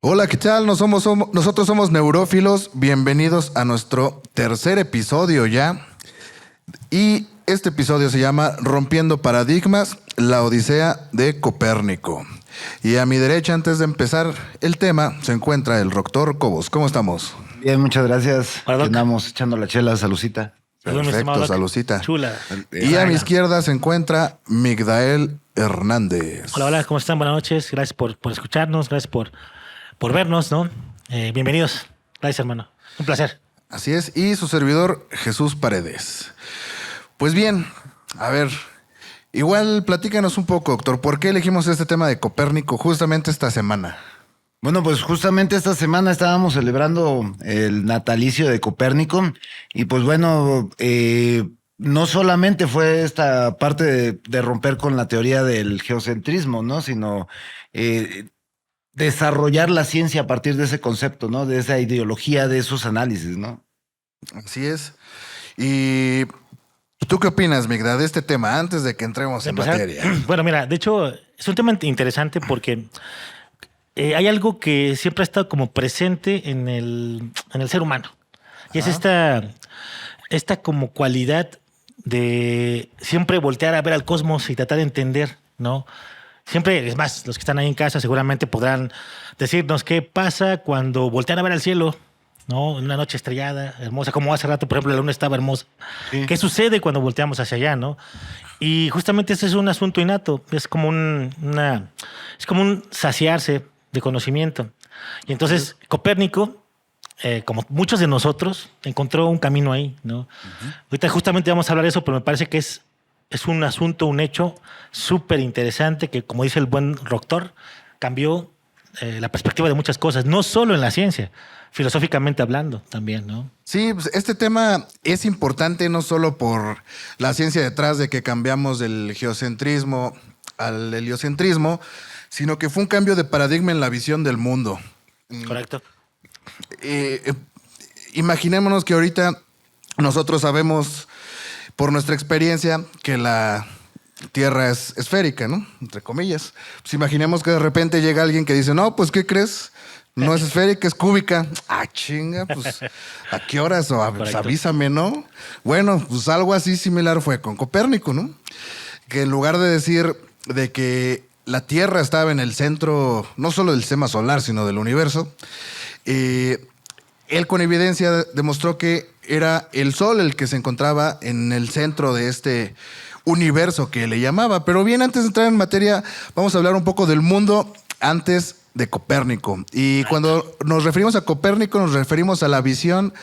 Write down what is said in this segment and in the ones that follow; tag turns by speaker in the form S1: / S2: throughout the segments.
S1: Hola, ¿qué tal? Nosotros somos neurófilos. Bienvenidos a nuestro tercer episodio ya. Y este episodio se llama Rompiendo Paradigmas, la Odisea de Copérnico. Y a mi derecha, antes de empezar el tema, se encuentra el doctor Cobos. ¿Cómo estamos?
S2: Bien, muchas gracias.
S3: Hola, Doc.
S2: Andamos echando la chela, salucita.
S3: Saludos, mi estimado
S1: Perfecto,
S3: Doc.
S1: salucita.
S3: Chula.
S1: Y a mi izquierda se encuentra Migdael Hernández.
S3: Hola, hola, ¿cómo están? Buenas noches. Gracias por escucharnos, gracias por vernos, ¿no? Bienvenidos. Gracias, hermano. Un placer.
S1: Así es, y su servidor Jesús Paredes. Pues bien, a ver, igual platícanos un poco, doctor, ¿por qué elegimos este tema de Copérnico justamente esta semana?
S2: Bueno, pues justamente esta semana estábamos celebrando el natalicio de Copérnico y pues bueno, no solamente fue esta parte de romper con la teoría del geocentrismo, ¿no? Sino desarrollar la ciencia a partir de ese concepto, ¿no? De esa ideología, de esos análisis, ¿no?
S1: Así es. ¿Y tú qué opinas, Migda, de este tema antes de que entremos en
S3: Empezar.
S1: materia?
S3: Bueno, mira, de hecho, es un tema interesante porque hay algo que siempre ha estado como presente en el ser humano. Y es esta como cualidad de siempre voltear a ver al cosmos y tratar de entender, ¿no? Siempre, es más, los que están ahí en casa seguramente podrán decirnos qué pasa cuando voltean a ver al cielo, ¿no? En una noche estrellada, hermosa, como hace rato, por ejemplo, la luna estaba hermosa.
S2: Sí.
S3: ¿Qué sucede cuando volteamos hacia allá, no? Y justamente ese es un asunto innato, es como un saciarse de conocimiento. Y entonces Copérnico, como muchos de nosotros, encontró un camino ahí, ¿no? Ahorita justamente vamos a hablar de eso, pero me parece que es un asunto, un hecho súper interesante que, como dice el buen Roctor, cambió la perspectiva de muchas cosas, no solo en la ciencia, filosóficamente hablando también, ¿no?
S1: Sí, pues este tema es importante no solo por la ciencia detrás de que cambiamos del geocentrismo al heliocentrismo, sino que fue un cambio de paradigma en la visión del mundo.
S3: Correcto.
S1: Imaginémonos que ahorita nosotros sabemos por nuestra experiencia que la Tierra es esférica, ¿no? Entre comillas. Pues imaginemos que de repente llega alguien que dice, no, pues ¿qué crees? No es esférica, es cúbica. Ah, chinga, pues ¿a qué horas? O pues,
S3: Correcto.
S1: avísame, ¿no? Bueno, pues algo así similar fue con Copérnico, ¿no? Que en lugar de decir de que la Tierra estaba en el centro, no solo del sistema solar, sino del universo, él con evidencia demostró que era el Sol el que se encontraba en el centro de este universo que le llamaba. Pero bien, antes de entrar en materia, vamos a hablar un poco del mundo antes de Copérnico. Y cuando nos referimos a Copérnico, nos referimos a la visión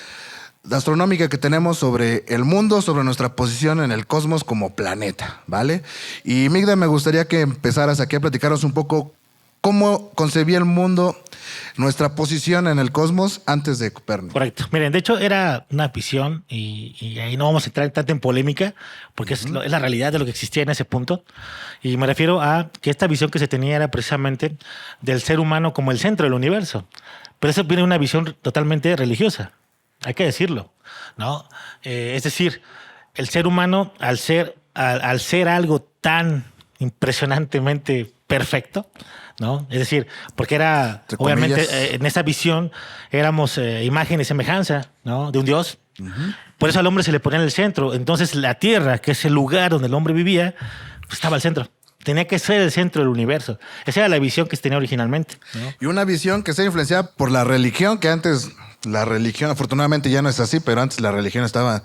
S1: astronómica que tenemos sobre el mundo, sobre nuestra posición en el cosmos como planeta, ¿vale? Y Migda, me gustaría que empezaras aquí a platicarnos un poco cómo concebía el mundo, nuestra posición en el cosmos antes de Copérnico.
S3: Correcto. Miren, de hecho era una visión y ahí no vamos a entrar tanto en polémica porque es la realidad de lo que existía en ese punto. Y me refiero a que esta visión que se tenía era precisamente del ser humano como el centro del universo. Pero eso viene de una visión totalmente religiosa, hay que decirlo, ¿no? Es decir, el ser humano al ser algo tan impresionantemente perfecto, ¿no? Es decir, porque era,
S1: Entre comillas.
S3: obviamente, en esa visión éramos imagen y semejanza, ¿no? De un Dios. Por eso al hombre se le ponía en el centro. Entonces la tierra, que es el lugar donde el hombre vivía, pues estaba al centro. Tenía que ser el centro del universo. Esa era la visión que se tenía originalmente, ¿no?
S1: Y una visión que está influenciada por la religión, que antes la religión, afortunadamente ya no es así, pero antes la religión estaba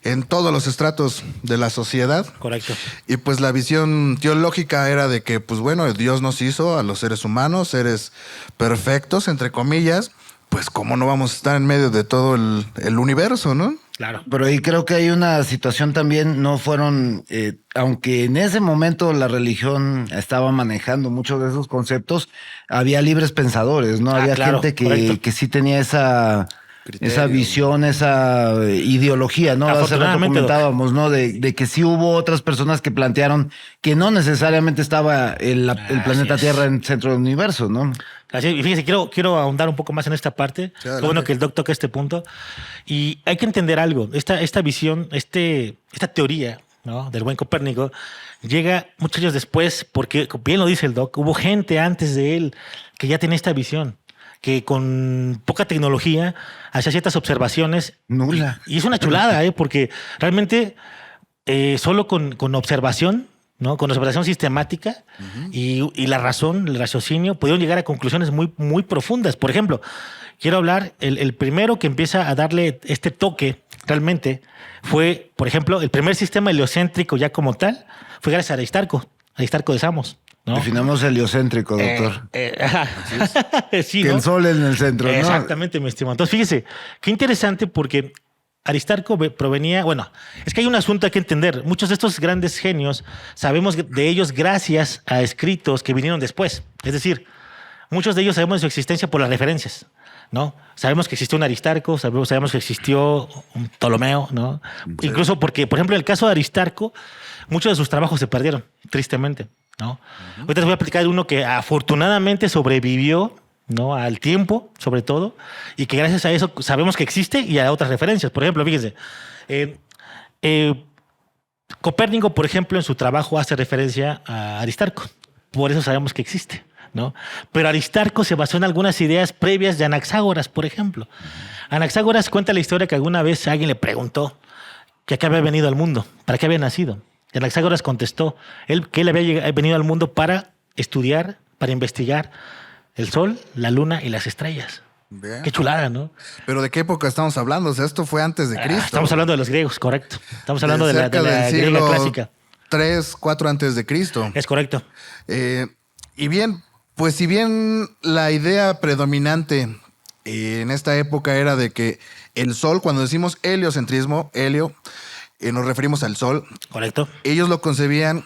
S1: en todos los estratos de la sociedad.
S3: Correcto.
S1: Y pues la visión teológica era de que, pues bueno, Dios nos hizo a los seres humanos, seres perfectos, entre comillas, pues cómo no vamos a estar en medio de todo el universo, ¿no?
S3: Claro.
S2: Pero ahí creo que hay una situación también, no fueron, aunque en ese momento la religión estaba manejando muchos de esos conceptos, había libres pensadores, ¿no? Había
S3: claro,
S2: gente
S3: correcto.
S2: que sí tenía esa
S1: Criterio.
S2: visión, esa ideología, ¿no? Hace rato
S3: Afortunadamente,
S2: comentábamos, ¿no? De que sí hubo otras personas que plantearon que no necesariamente estaba el planeta
S3: es.
S2: Tierra en el centro del universo, ¿no?
S3: Así, y fíjense, quiero ahondar un poco más en esta parte.
S1: Sí,
S3: Qué
S1: adelante.
S3: bueno que el doc toque este punto. Y hay que entender algo. Esta visión, esta teoría, ¿no? Del buen Copérnico llega muchos años después porque, bien lo dice el doc, hubo gente antes de él que ya tenía esta visión. que con poca tecnología hacía ciertas observaciones.
S2: Nula.
S3: Y es una chulada, porque realmente solo con observación, ¿no? Con observación sistemática y la razón, el raciocinio, pudieron llegar a conclusiones muy, muy profundas. Por ejemplo, quiero hablar, el primero que empieza a darle este toque realmente fue, por ejemplo, el primer sistema heliocéntrico ya como tal, fue gracias a Aristarco de Samos, ¿no?
S2: Definamos heliocéntrico, doctor.
S3: Sí,
S2: Que
S3: ¿no?
S2: el sol en el centro, ¿no?
S3: Exactamente, mi estimado. Entonces, fíjese, qué interesante porque Aristarco provenía, bueno, es que hay un asunto hay que entender. Muchos de estos grandes genios sabemos de ellos gracias a escritos que vinieron después. Es decir, muchos de ellos sabemos de su existencia por las referencias, ¿no? Sabemos que existió un Aristarco, sabemos que existió un Ptolomeo, ¿no? Sí. Incluso porque, por ejemplo, en el caso de Aristarco, muchos de sus trabajos se perdieron, tristemente, ¿no? Ahorita les voy a explicar uno que afortunadamente sobrevivió, ¿no? Al tiempo, sobre todo, y que gracias a eso sabemos que existe y a otras referencias. Por ejemplo, fíjense, Copérnico, por ejemplo, en su trabajo hace referencia a Aristarco. Por eso sabemos que existe, ¿no? Pero Aristarco se basó en algunas ideas previas de Anaxágoras, por ejemplo. Anaxágoras cuenta la historia que alguna vez alguien le preguntó que a qué había venido al mundo, para qué había nacido. Y Anaxágoras contestó que él había venido al mundo para estudiar, para investigar el sol, la luna y las estrellas. Bien. Qué chulada, ¿no?
S1: Pero ¿de qué época estamos hablando? O sea, esto fue antes de Cristo.
S3: Estamos hablando de los griegos, correcto. Estamos hablando de la griega clásica.
S1: 3, 4 antes de Cristo.
S3: Es correcto.
S1: Y bien, pues si bien la idea predominante en esta época era de que el sol, cuando decimos heliocentrismo, helio, nos referimos al sol.
S3: Correcto.
S1: Ellos lo concebían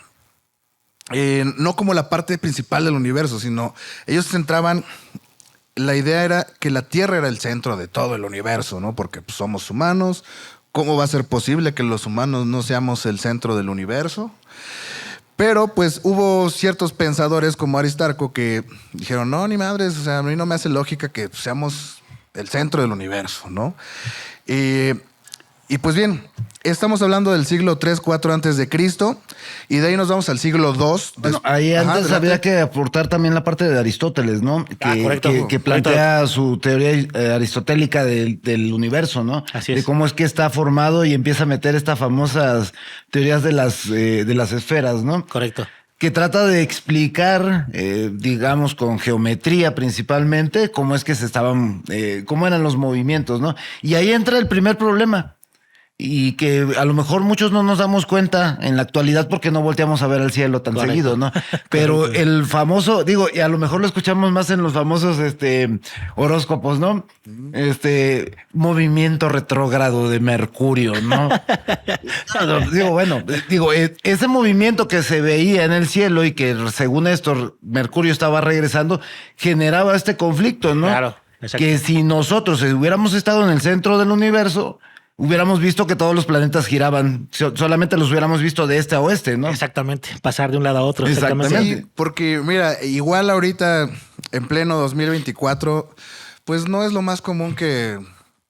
S1: no como la parte principal del universo, sino ellos centraban, la idea era que la Tierra era el centro de todo el universo, ¿no? Porque pues, somos humanos. ¿Cómo va a ser posible que los humanos no seamos el centro del universo? Pero pues hubo ciertos pensadores como Aristarco que dijeron, no, ni madres, o sea, a mí no me hace lógica que seamos el centro del universo, ¿no? Y pues bien, estamos hablando del siglo 3, 4 antes de Cristo y de ahí nos vamos al siglo 2.
S2: Bueno, ahí antes había que aportar también la parte de Aristóteles, ¿no? Que plantea su teoría aristotélica del universo, ¿no?
S3: Así es.
S2: De cómo es que está formado y empieza a meter estas famosas teorías de las esferas, ¿no?
S3: Correcto.
S2: Que trata de explicar, digamos, con geometría principalmente, cómo es que cómo eran los movimientos, ¿no? Y ahí entra el primer problema. Y que a lo mejor muchos no nos damos cuenta en la actualidad porque no volteamos a ver al cielo tan
S3: Correcto.
S2: seguido, ¿no? Pero el famoso, y a lo mejor lo escuchamos más en los famosos horóscopos, ¿no? Movimiento retrógrado de Mercurio, ¿no? Ese movimiento que se veía en el cielo y que según esto Mercurio estaba regresando, generaba este conflicto, ¿no?
S3: Claro, exacto.
S2: Que si nosotros hubiéramos estado en el centro del universo, hubiéramos visto que todos los planetas giraban, solamente los hubiéramos visto de este a oeste, ¿no?
S3: Exactamente, pasar de un lado a otro.
S2: Exactamente.
S1: Sí, porque mira, igual ahorita en pleno 2024, pues no es lo más común que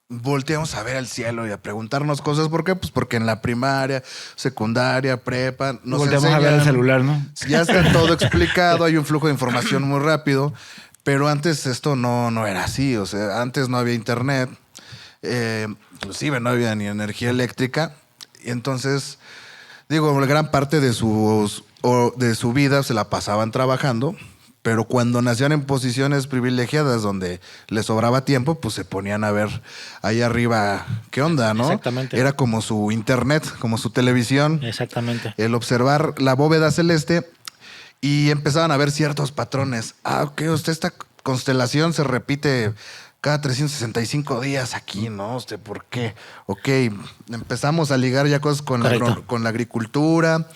S1: volteamos a ver al cielo y a preguntarnos cosas. ¿Por qué? Pues porque en la primaria, secundaria, prepa, nos
S2: volteamos a ver el celular, ¿no?
S1: Ya está todo explicado, hay un flujo de información muy rápido, pero antes esto no era así. O sea, antes no había internet. Inclusive no había ni energía eléctrica y entonces gran parte de su vida se la pasaban trabajando, pero cuando nacían en posiciones privilegiadas donde les sobraba tiempo, pues se ponían a ver ahí arriba qué onda, ¿no?
S3: Exactamente.
S1: Era como su internet, como su televisión.
S3: Exactamente.
S1: El observar la bóveda celeste y empezaban a ver ciertos patrones. Ok, esta constelación se repite cada 365 días aquí, ¿no? ¿Por qué? Ok, empezamos a ligar ya cosas con la agricultura.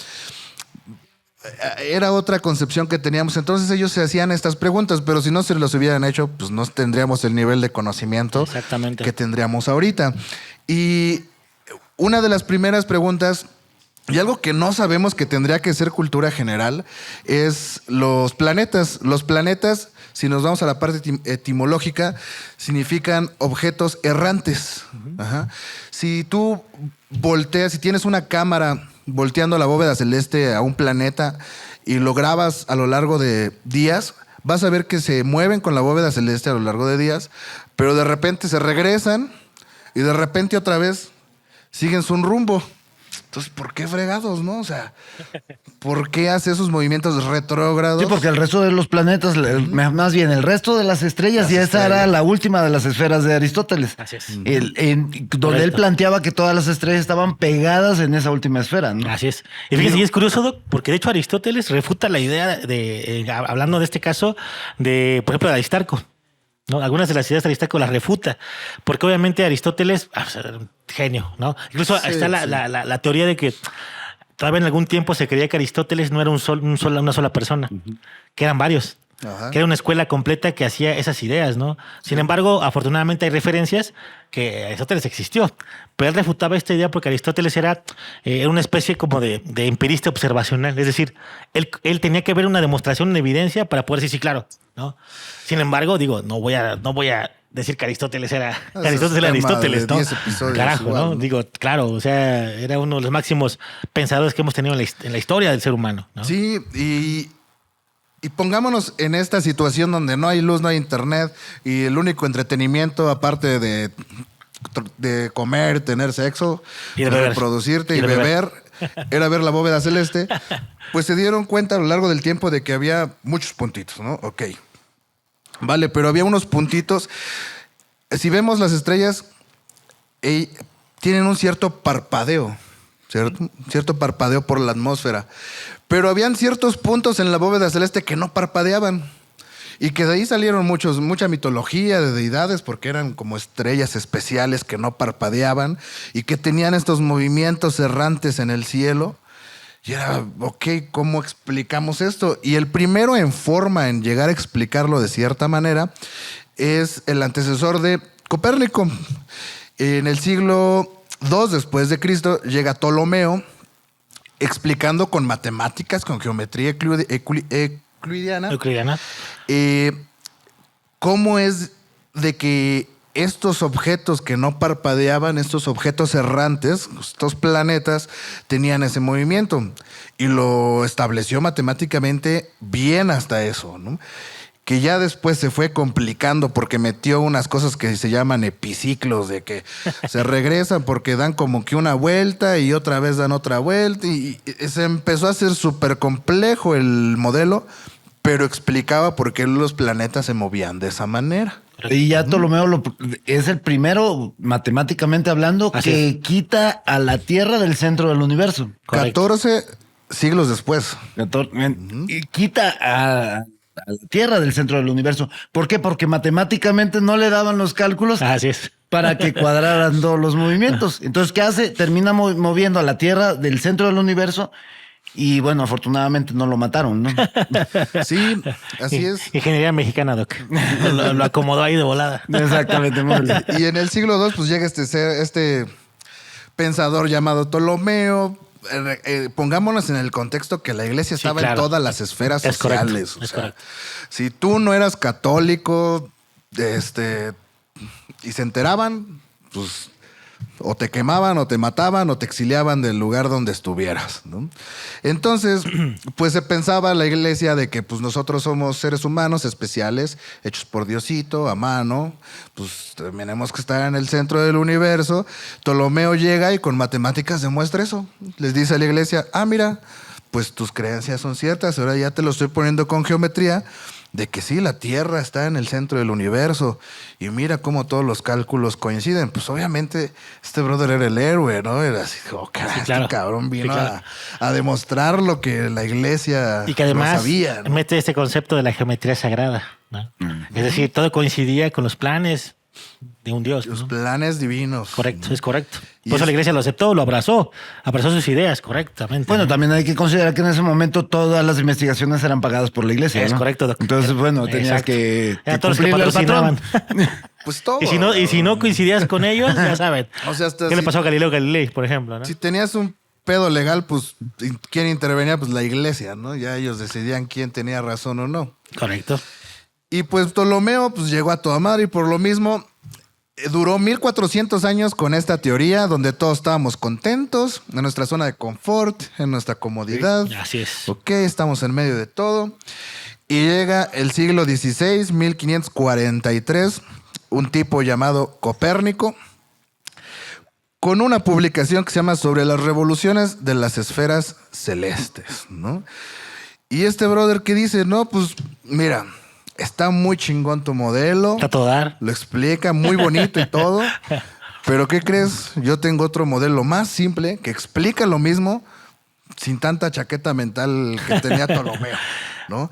S1: Era otra concepción que teníamos. Entonces ellos se hacían estas preguntas, pero si no se los hubieran hecho, pues no tendríamos el nivel de conocimiento que tendríamos ahorita. Y una de las primeras preguntas, y algo que no sabemos que tendría que ser cultura general, es los planetas. Los planetas, si nos vamos a la parte etimológica, significan objetos errantes. Ajá. Si tú volteas, si tienes una cámara volteando la bóveda celeste a un planeta y lo grabas a lo largo de días, vas a ver que se mueven con la bóveda celeste a lo largo de días, pero de repente se regresan y de repente otra vez siguen su rumbo. Entonces, ¿por qué fregados, no? O sea, ¿por qué hace esos movimientos retrógrados?
S2: Sí, porque el resto de los planetas, más bien el resto de las estrellas, ya esa era la última de las esferas de Aristóteles.
S3: Así es.
S2: Donde él planteaba que todas las estrellas estaban pegadas en esa última esfera, ¿no?
S3: Así es. Y fíjense, y es curioso, Doc, porque de hecho Aristóteles refuta la idea hablando de este caso, de, por ejemplo, de Aristarco. ¿No? Algunas de las ideas de Aristarco las refuta, porque obviamente Aristóteles, genio, ¿no? Incluso está la teoría de que todavía en algún tiempo se creía que Aristóteles no era una sola persona, que eran varios. Ajá. Que era una escuela completa que hacía esas ideas, ¿no? Sin embargo, afortunadamente hay referencias que Aristóteles existió, pero él refutaba esta idea porque Aristóteles era una especie como de empirista observacional, es decir, él tenía que ver una demostración, una evidencia para poder decir sí, claro, ¿no? Sin embargo, digo, no voy a decir que Aristóteles era Aristóteles, ¿no? Carajo, igual, ¿no? Digo, claro, o sea, era uno de los máximos pensadores que hemos tenido en la historia del ser humano, ¿no?
S1: Sí, y pongámonos en esta situación donde no hay luz, no hay internet y el único entretenimiento, aparte de comer, tener sexo, y de reproducirte y beber, era ver la bóveda celeste, pues se dieron cuenta a lo largo del tiempo de que había muchos puntitos, ¿no? Ok. Vale, pero había unos puntitos. Si vemos las estrellas, tienen un cierto parpadeo, cierto parpadeo por la atmósfera. Pero habían ciertos puntos en la bóveda celeste que no parpadeaban. Y que de ahí salieron mucha mitología de deidades, porque eran como estrellas especiales que no parpadeaban y que tenían estos movimientos errantes en el cielo. Y era, ok, ¿cómo explicamos esto? Y el primero en llegar a explicarlo de cierta manera es el antecesor de Copérnico. En el siglo II después de Cristo llega Ptolomeo, explicando con matemáticas, con geometría euclidiana, cómo es de que estos objetos que no parpadeaban, estos objetos errantes, estos planetas, tenían ese movimiento. Y lo estableció matemáticamente bien hasta eso, ¿no? Que ya después se fue complicando porque metió unas cosas que se llaman epiciclos, de que se regresan porque dan como que una vuelta y otra vez dan otra vuelta, y se empezó a hacer súper complejo el modelo, pero explicaba por qué los planetas se movían de esa manera.
S2: Y ya Ptolomeo es el primero, matemáticamente hablando, que quita a la Tierra del centro del universo.
S1: Correcto. 14 siglos después.
S2: Y quita a la Tierra del centro del universo. ¿Por qué? Porque matemáticamente no le daban los cálculos para que cuadraran todos los movimientos. Entonces, ¿qué hace? Termina moviendo a la Tierra del centro del universo y, bueno, afortunadamente no lo mataron, ¿no?
S1: Sí, así es.
S3: Ingeniería mexicana, Doc. Lo acomodó ahí de volada.
S2: Exactamente.
S1: Y en el siglo II, pues llega este pensador llamado Ptolomeo. Pongámonos en el contexto que la iglesia estaba en todas las esferas sociales. O sea, si tú no eras católico, y se enteraban, pues o te quemaban, o te mataban, o te exiliaban del lugar donde estuvieras, ¿no? Entonces, pues se pensaba la iglesia de que pues nosotros somos seres humanos especiales, hechos por Diosito, a mano, pues tenemos que estar en el centro del universo. Ptolomeo llega y con matemáticas demuestra eso. Les dice a la iglesia, mira, pues tus creencias son ciertas, ahora ya te lo estoy poniendo con geometría, de que sí, la Tierra está en el centro del universo y mira cómo todos los cálculos coinciden. Pues obviamente este brother era el héroe, ¿no? Era así, este cabrón vino a demostrar lo que la iglesia
S3: y que además
S1: no sabía, ¿no?
S3: Mete este concepto de la geometría sagrada, ¿no? Es decir, todo coincidía con los planes de un Dios.
S1: Los planes divinos.
S3: Correcto, es correcto. Por eso la iglesia lo aceptó, lo abrazó sus ideas correctamente.
S2: Bueno, también hay que considerar que en ese momento todas las investigaciones eran pagadas por la iglesia.
S3: Es correcto,
S2: doctor. Entonces, bueno, tenías que
S3: cumplirle al patrón.
S1: Pues todo.
S3: Y si no coincidías con ellos, ya saben.
S1: O sea,
S3: ¿Qué le pasó a Galileo Galilei, por ejemplo? ¿no?
S1: Si tenías un pedo legal, pues ¿quién intervenía? Pues la iglesia, ¿no? Ya ellos decidían quién tenía razón o no.
S3: Correcto.
S1: Y pues Ptolomeo pues llegó a toda madre y por lo mismo duró 1400 años con esta teoría donde todos estábamos contentos, en nuestra zona de confort, en nuestra comodidad.
S3: Sí, así es.
S1: Ok, estamos en medio de todo. Y llega el siglo XVI, 1543, un tipo llamado Copérnico, con una publicación que se llama Sobre las revoluciones de las esferas celestes, ¿no? Y este brother que dice, no, pues mira, está muy chingón tu modelo.
S3: Está todo dar.
S1: Lo explica muy bonito y todo. Pero ¿qué crees? Yo tengo otro modelo más simple que explica lo mismo sin tanta chaqueta mental que tenía Ptolomeo, ¿no?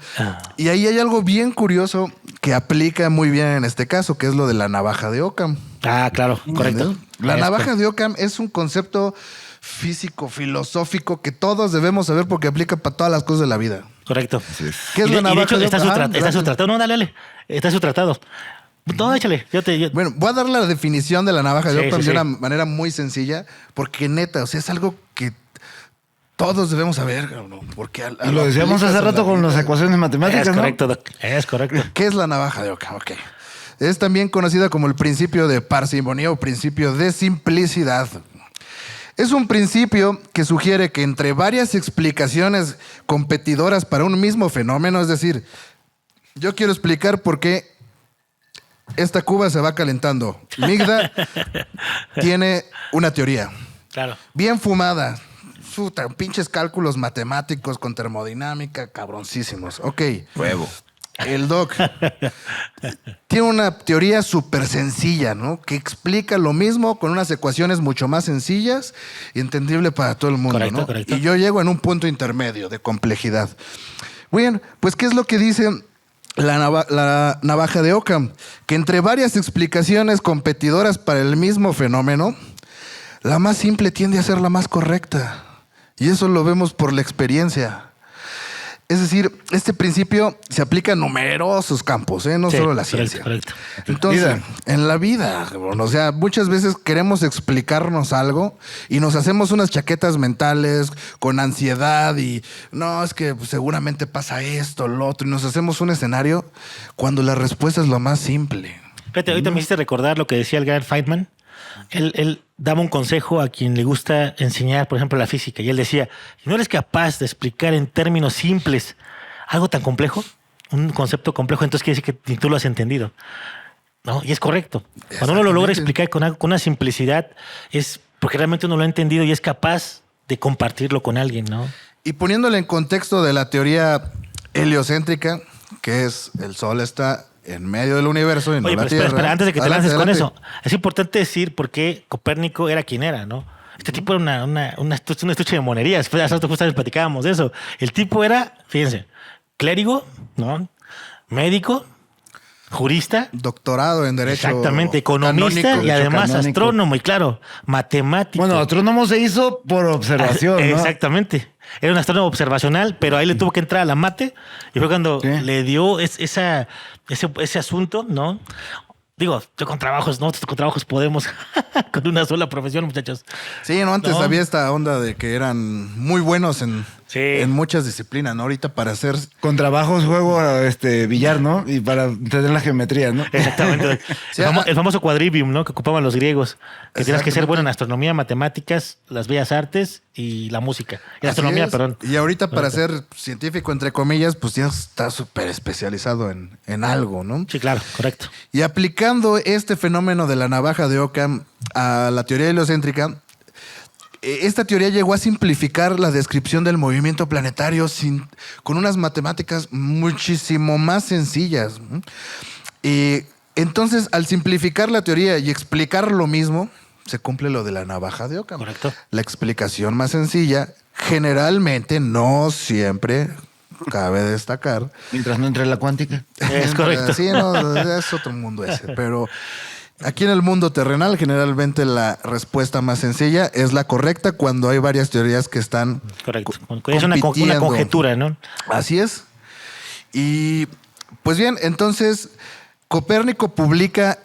S1: Y ahí hay algo bien curioso que aplica muy bien en este caso, que es lo de la navaja de Occam.
S3: Ah, claro, correcto.
S1: La navaja de Occam es un concepto físico, filosófico que todos debemos saber porque aplica para todas las cosas de la vida.
S3: Correcto.
S1: ¿Qué es
S3: Y
S1: la
S3: de
S1: navaja
S3: hecho,
S1: de
S3: está
S1: Occam?
S3: está su tratado. No, dale. Está su tratado. No, échale.
S1: Bueno, voy a dar la definición de la navaja de
S3: Sí,
S1: Occam
S3: sí,
S1: de
S3: sí.
S1: una manera muy sencilla, porque neta, o sea, es algo que todos debemos saber, ¿no? Porque
S2: Y lo decíamos hace rato con las ecuaciones matemáticas,
S3: Es
S2: ¿no?
S3: correcto, Doc. Es correcto.
S1: ¿Qué es la navaja de Occam? Ok. Es también conocida como el principio de parsimonía o principio de simplicidad. Es un principio que sugiere que entre varias explicaciones competidoras para un mismo fenómeno, es decir, yo quiero explicar por qué esta cuba se va calentando. Migda tiene una teoría
S3: Claro.
S1: bien fumada. Puta, pinches cálculos matemáticos con termodinámica, cabroncísimos. Ok.
S2: Huevo.
S1: El Doc tiene una teoría súper sencilla, ¿no? Que explica lo mismo con unas ecuaciones mucho más sencillas y entendible para todo el mundo,
S3: Correcto,
S1: ¿no?
S3: correcto.
S1: Y yo llego en un punto intermedio de complejidad. Bien, pues ¿qué es lo que dice la navaja de Occam? Que entre varias explicaciones competidoras para el mismo fenómeno, la más simple tiende a ser la más correcta. Y eso lo vemos por la experiencia. Es decir, este principio se aplica a numerosos campos, no
S3: Sí,
S1: solo la
S3: correcto,
S1: ciencia.
S3: correcto.
S1: Entonces,
S2: Vida.
S1: en la vida, cabrón, o sea, muchas veces queremos explicarnos algo y nos hacemos unas chaquetas mentales con ansiedad y no, es que seguramente pasa esto, lo otro, y nos hacemos un escenario cuando la respuesta es lo más simple.
S3: Fíjate, ahorita me hiciste recordar lo que decía el gran Feynman. Él daba un consejo a quien le gusta enseñar, por ejemplo, la física. Y él decía, si no eres capaz de explicar en términos simples algo tan complejo, un concepto complejo, entonces quiere decir que ni tú lo has entendido. ¿No? Y es correcto. Cuando uno lo logra
S1: Exactamente.
S3: explicar con una simplicidad, es porque realmente uno lo ha entendido y es capaz de compartirlo con alguien, ¿no?
S1: Y poniéndole en contexto de la teoría heliocéntrica, que es el Sol está en medio del universo y no
S3: Oye,
S1: la
S3: pero
S1: Tierra.
S3: espera, antes de que te
S1: Adelante,
S3: lances con
S1: adelante.
S3: eso, es importante decir por qué Copérnico era quien era, ¿no? Este tipo era un estuche de monerías. Después, hace rato justamente platicábamos de eso. El tipo era, fíjense, clérigo, ¿no? Médico, jurista,
S1: Doctorado en Derecho.
S3: exactamente, economista
S1: canónico.
S3: y además
S2: canónico.
S3: astrónomo y claro, matemático.
S2: Bueno, astrónomo se hizo por observación, ¿no?
S3: Exactamente. Era un astrónomo observacional, pero ahí le tuvo que entrar a la mate y fue cuando
S2: Sí.
S3: le dio ese asunto, ¿no? Digo, yo con trabajos, nosotros con trabajos podemos con una sola profesión, muchachos.
S1: Sí, no, antes
S3: No.
S1: había esta onda de que eran muy buenos en,
S3: Sí.
S1: en muchas disciplinas, ¿no? Ahorita para hacer...
S2: Con trabajos juego billar, ¿no? Y para entender la geometría, ¿no?
S3: Exactamente.
S1: Sí,
S3: El famoso quadrivium, ¿no? Que ocupaban los griegos. Que tienes que ser bueno en astronomía, matemáticas, las bellas artes y la música. Y la
S1: Así
S3: astronomía,
S1: es.
S3: perdón.
S1: Y ahorita para
S3: Correcto.
S1: ser científico, entre comillas, pues ya está súper especializado en algo, ¿no?
S3: Sí, claro, correcto.
S1: Y aplicando este fenómeno de la navaja de Occam a la teoría heliocéntrica, esta teoría llegó a simplificar la descripción del movimiento planetario con unas matemáticas muchísimo más sencillas. ¿No? Y entonces, al simplificar la teoría y explicar lo mismo, se cumple lo de la navaja de Occam.
S3: Correcto.
S1: La explicación más sencilla, generalmente, no siempre, cabe destacar,
S2: Mientras no entre la cuántica.
S3: Es correcto.
S1: Sí, no, es otro mundo ese. Pero aquí en el mundo terrenal, generalmente la respuesta más sencilla es la correcta cuando hay varias teorías que están
S3: Correcto. Es una
S1: compitiendo.
S3: conjetura, ¿no?
S1: Así es. Y pues bien, entonces Copérnico publica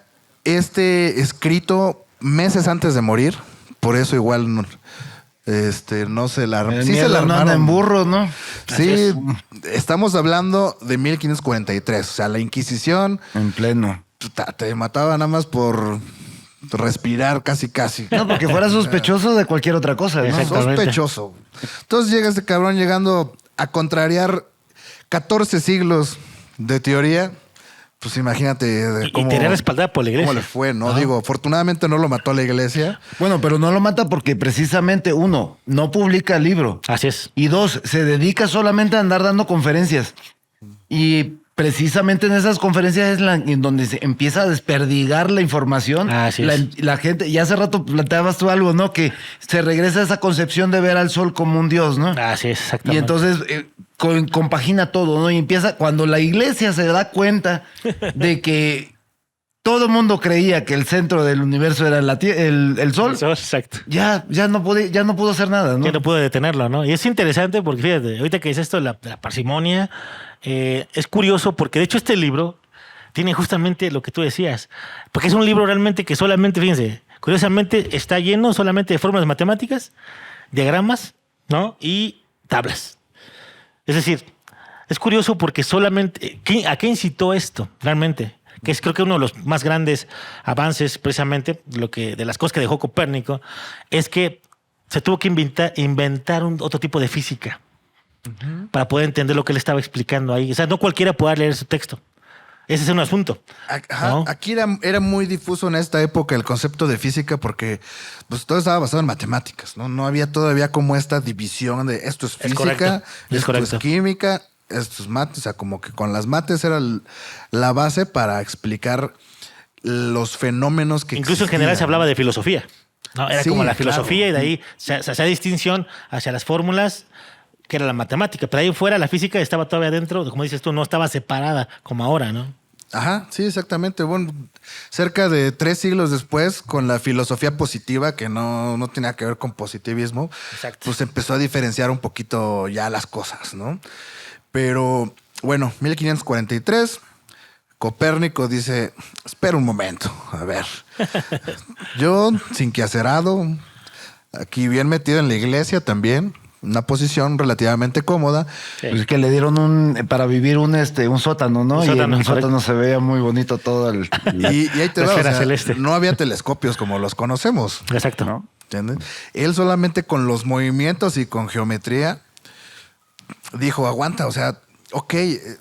S1: este escrito meses antes de morir. Por eso igual no se la
S2: El
S1: sí se
S2: miedo
S1: la
S2: no anda
S1: armaron.
S2: en burro, ¿no?
S3: Así
S1: Sí,
S3: es.
S1: estamos hablando de 1543. O sea, la Inquisición
S2: En pleno.
S1: te mataba nada más por respirar casi.
S2: No, porque fuera sospechoso de cualquier otra cosa, ¿no?
S3: Exacto. Exactamente.
S1: Sospechoso. Entonces llega este cabrón llegando a contrariar 14 siglos de teoría. Pues imagínate
S3: Y tenía respaldada por la iglesia.
S1: cómo le fue, ¿no? Digo, afortunadamente no lo mató la iglesia.
S2: Bueno, pero no lo mata porque precisamente, uno, no publica el libro.
S3: Así es.
S2: Y dos, se dedica solamente a andar dando conferencias. Y precisamente en esas conferencias es en donde se empieza a desperdigar la información.
S3: Así es.
S2: La gente, y hace rato planteabas tú algo, ¿no? Que se regresa a esa concepción de ver al sol como un dios, ¿no?
S3: Así es,
S2: Y
S3: exactamente.
S2: entonces compagina todo, ¿no? Y empieza, cuando la iglesia se da cuenta de que todo el mundo creía que el centro del universo era el sol,
S3: Eso, exacto.
S2: ya no pudo hacer nada, ¿no?
S3: Que no pude detenerlo, ¿no? Y es interesante porque, fíjate, ahorita que dice esto de la parsimonia, es curioso porque, de hecho, este libro tiene justamente lo que tú decías. Porque es un libro realmente que solamente, fíjense, curiosamente está lleno solamente de fórmulas matemáticas, diagramas, ¿no? Y tablas. Es decir, es curioso porque solamente... ¿A qué incitó esto realmente? Que es creo que uno de los más grandes avances, precisamente, de las cosas que dejó Copérnico, es que se tuvo que inventar otro tipo de física para poder entender lo que él estaba explicando ahí. O sea, no cualquiera puede leer su texto. Ese es un asunto.
S1: Ajá,
S3: ¿no?
S1: aquí era muy difuso en esta época el concepto de física porque pues, todo estaba basado en matemáticas, ¿no? No había todavía como esta división de esto es física,
S3: correcto, es
S1: esto
S3: correcto.
S1: es química, esto es mates. O sea, como que con las mates era la base para explicar los fenómenos que
S3: Incluso en general se hablaba de filosofía. ¿no? Era
S1: Sí,
S3: como la
S1: claro.
S3: filosofía y de ahí se hacía distinción hacia las fórmulas, que era la matemática. Pero ahí fuera la física estaba todavía dentro, como dices tú, no estaba separada como ahora, ¿no?
S1: Ajá, sí, exactamente. Bueno, cerca de 3 siglos después, con la filosofía positiva, que no tenía que ver con positivismo,
S3: Exacto.
S1: pues empezó a diferenciar un poquito ya las cosas, ¿no? Pero, bueno, 1543, Copérnico dice, espera un momento, a ver, yo, sin que acerado, aquí bien metido en la iglesia también, una posición relativamente cómoda.
S3: Sí.
S2: Pues que le dieron para vivir un sótano, ¿no?
S3: Un
S2: y
S3: sótano,
S2: en un
S3: correcto.
S2: sótano se veía muy bonito todo el...
S1: Y ahí te
S3: La
S1: va, o
S3: esfera
S1: sea,
S3: celeste.
S1: no había telescopios como los conocemos.
S3: Exacto.
S2: ¿no?
S1: ¿Entiendes? Él solamente con los movimientos y con geometría dijo, aguanta, o sea, ok,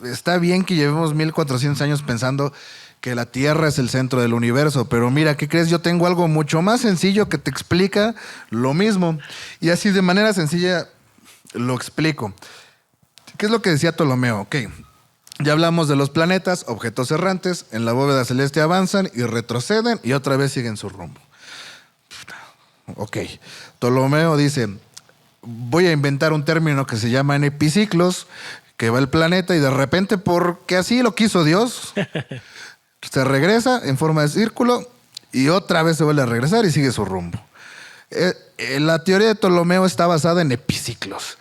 S1: está bien que llevemos 1400 años pensando que la Tierra es el centro del universo, pero mira, ¿qué crees? Yo tengo algo mucho más sencillo que te explica lo mismo. Y así de manera sencilla lo explico. ¿Qué es lo que decía Ptolomeo? Ok, ya hablamos de los planetas, objetos errantes, en la bóveda celeste avanzan y retroceden y otra vez siguen su rumbo. Ok, Ptolomeo dice, voy a inventar un término que se llama en epiciclos, que va el planeta y de repente, porque así lo quiso Dios, se regresa en forma de círculo y otra vez se vuelve a regresar y sigue su rumbo. La teoría de Ptolomeo está basada en epiciclos,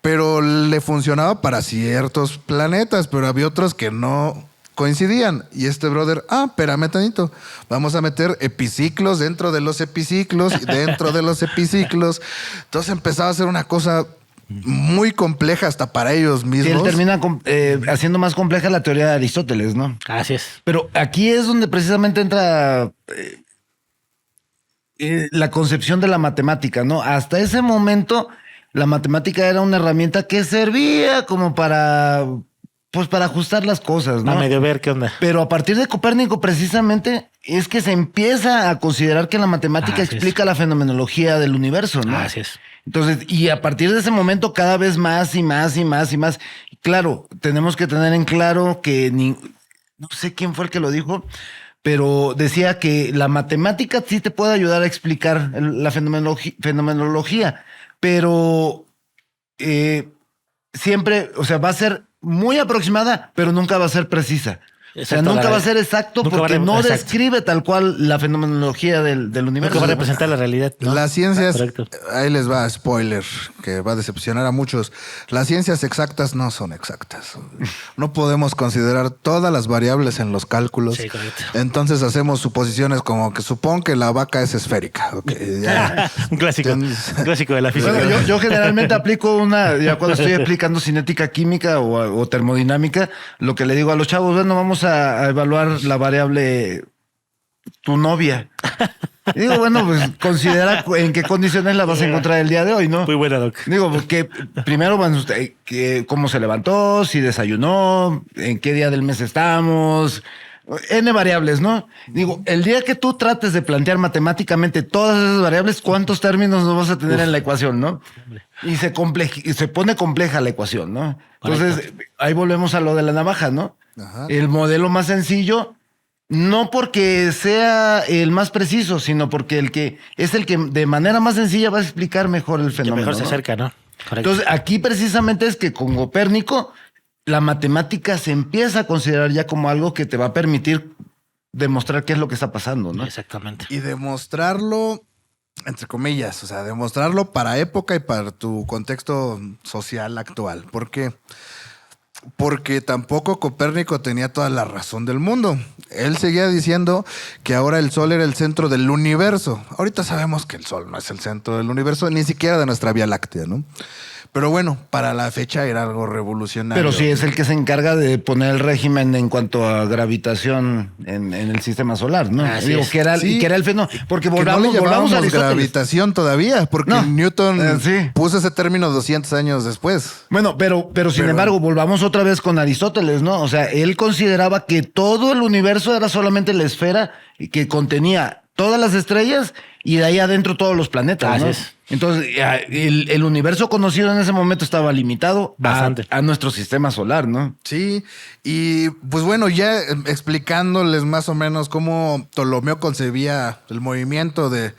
S1: pero le funcionaba para ciertos planetas, pero había otros que no coincidían. Y este brother, espérame tantito, vamos a meter epiciclos dentro de los epiciclos y dentro de los epiciclos. Entonces empezaba a ser una cosa muy compleja hasta para ellos mismos.
S2: Sí, él termina haciendo más compleja la teoría de Aristóteles, ¿no?
S3: Así es.
S2: Pero aquí es donde precisamente entra la concepción de la matemática, ¿no? Hasta ese momento, la matemática era una herramienta que servía como para ajustar las cosas, ¿no?
S3: A medio ver qué onda.
S2: Pero a partir de Copérnico, precisamente, es que se empieza a considerar que la matemática
S3: Así es.
S2: explica la fenomenología del universo, ¿no?
S3: Así es.
S2: Entonces, y a partir de ese momento, cada vez más y más y más y más. Claro, tenemos que tener en claro que no sé quién fue el que lo dijo, pero decía que la matemática sí te puede ayudar a explicar la fenomenología, pero siempre, o sea, va a ser muy aproximada, pero nunca va a ser precisa. O sea,
S3: Exacto,
S2: nunca va a ser exacto
S3: nunca va a
S2: porque no
S3: exacto.
S2: describe tal cual la fenomenología del universo.
S3: Nunca va a representar la realidad. ¿no?
S1: Las ciencias,
S3: Correcto.
S1: ahí les va, spoiler, que va a decepcionar a muchos. Las ciencias exactas no son exactas. No podemos considerar todas las variables en los cálculos.
S3: Sí, correcto.
S1: Entonces hacemos suposiciones como que supón que la vaca es esférica. Ok, ya.
S3: un clásico de la física.
S2: Bueno, yo generalmente aplico ya cuando estoy aplicando cinética química o termodinámica, lo que le digo a los chavos, bueno, vamos a evaluar la variable tu novia. Digo, bueno, pues considera en qué condiciones la vas a encontrar el día de hoy, ¿no?
S3: Muy buena, Doc.
S2: Digo, porque primero, bueno, cómo se levantó, si desayunó, en qué día del mes estamos, N variables, ¿no? Digo, el día que tú trates de plantear matemáticamente todas esas variables, ¿cuántos términos nos vas a tener en la ecuación, no? Y se pone compleja la ecuación, ¿no? Entonces, ahí volvemos a lo de la navaja, ¿no?
S1: Ajá.
S2: El modelo más sencillo, no porque sea el más preciso, sino porque el que de manera más sencilla va a explicar mejor el
S3: Que
S2: fenómeno.
S3: mejor se
S2: ¿no?
S3: acerca, ¿no? Correcto.
S2: Entonces, aquí precisamente es que con Copérnico la matemática se empieza a considerar ya como algo que te va a permitir demostrar qué es lo que está pasando, ¿no?
S3: Exactamente.
S1: Y demostrarlo, entre comillas, o sea, demostrarlo para época y para tu contexto social actual. ¿Por qué? Porque tampoco Copérnico tenía toda la razón del mundo. Él seguía diciendo que ahora el Sol era el centro del universo. Ahorita sabemos que el Sol no es el centro del universo, ni siquiera de nuestra Vía Láctea, ¿no? Pero bueno, para la fecha era algo revolucionario.
S2: Pero sí es el que se encarga de poner el régimen en cuanto a gravitación en el sistema solar, ¿no?
S3: Así
S2: Digo,
S3: es.
S2: que era el fenómeno. Porque
S1: Que no le
S2: volvamos a
S1: llamábamos
S2: Aristóteles.
S1: gravitación todavía, porque
S2: No,
S1: Newton
S2: sí.
S1: puso ese término 200 años después.
S2: Bueno, pero sin embargo, volvamos otra vez con Aristóteles, ¿no? O sea, él consideraba que todo el universo era solamente la esfera que contenía todas las estrellas y de ahí adentro todos los planetas, ¿no?
S3: Así es.
S2: Entonces, el universo conocido en ese momento estaba limitado
S3: Bastante.
S2: a nuestro sistema solar, ¿no?
S1: Sí, y pues bueno, ya explicándoles más o menos cómo Ptolomeo concebía el movimiento de